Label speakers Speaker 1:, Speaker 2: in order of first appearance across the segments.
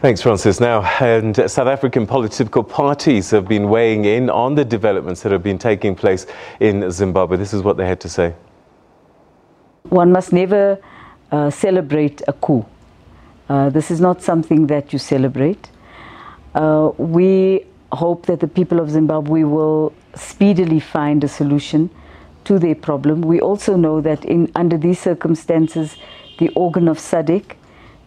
Speaker 1: Thanks, Francis. Now, and South African political parties have been weighing in on the developments that have been taking place in Zimbabwe. This is what they had to say.
Speaker 2: One must never celebrate a coup. This is not something that you celebrate. We hope that the people of Zimbabwe will speedily find a solution to their problem. We also know that under these circumstances, the organ of SADC,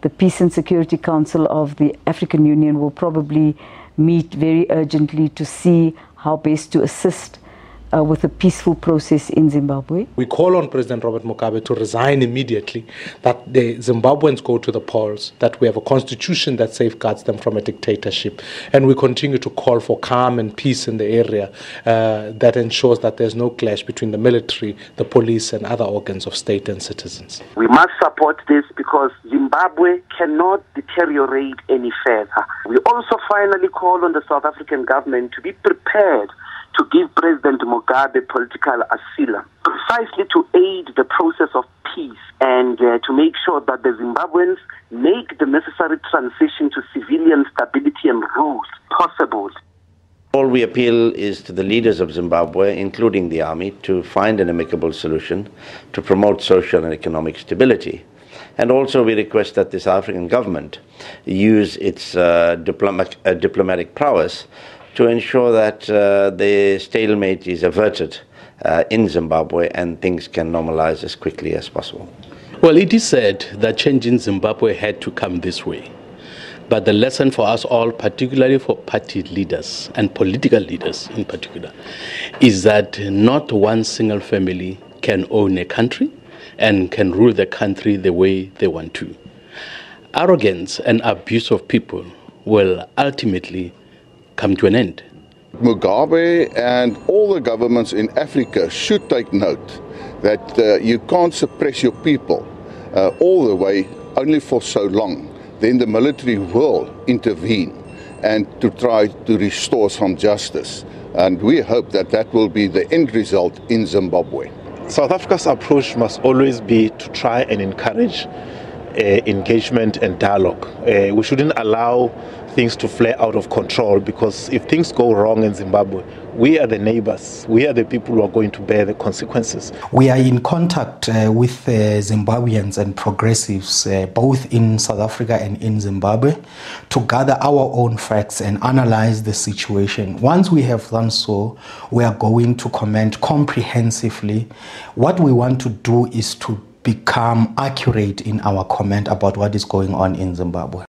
Speaker 2: the Peace and Security Council of the African Union, will probably meet very urgently to see how best to assist with a peaceful process in Zimbabwe.
Speaker 3: We call on President Robert Mugabe to resign immediately, that the Zimbabweans go to the polls, that we have a constitution that safeguards them from a dictatorship, and we continue to call for calm and peace in the area that ensures that there's no clash between the military, the police and other organs of state and citizens.
Speaker 4: We must support this because Zimbabwe cannot deteriorate any further. We also finally call on the South African government to be prepared to give President Mugabe political asylum, precisely to aid the process of peace and to make sure that the Zimbabweans make the necessary transition to civilian stability and rules possible.
Speaker 5: All we appeal is to the leaders of Zimbabwe, including the army, to find an amicable solution to promote social and economic stability. And also we request that the South African government use its diplomatic prowess to ensure that the stalemate is averted in Zimbabwe and things can normalize as quickly as possible.
Speaker 6: Well, it is said that change in Zimbabwe had to come this way. But the lesson for us all, particularly for party leaders and political leaders in particular, is that not one single family can own a country and can rule the country the way they want to. Arrogance and abuse of people will ultimately come to an end.
Speaker 7: Mugabe and all the governments in Africa should take note that you can't suppress your people all the way only for so long. Then the military will intervene and to try to restore some justice. And we hope that that will be the end result in Zimbabwe.
Speaker 8: South Africa's approach must always be to try and encourage engagement and dialogue. We shouldn't allow things to flare out of control, because if things go wrong in Zimbabwe, we are the neighbors, we are the people who are going to bear the consequences.
Speaker 9: We are in contact with Zimbabweans and progressives, both in South Africa and in Zimbabwe, to gather our own facts and analyze the situation. Once we have done so, we are going to comment comprehensively. What we want to do is to become accurate in our comment about what is going on in Zimbabwe.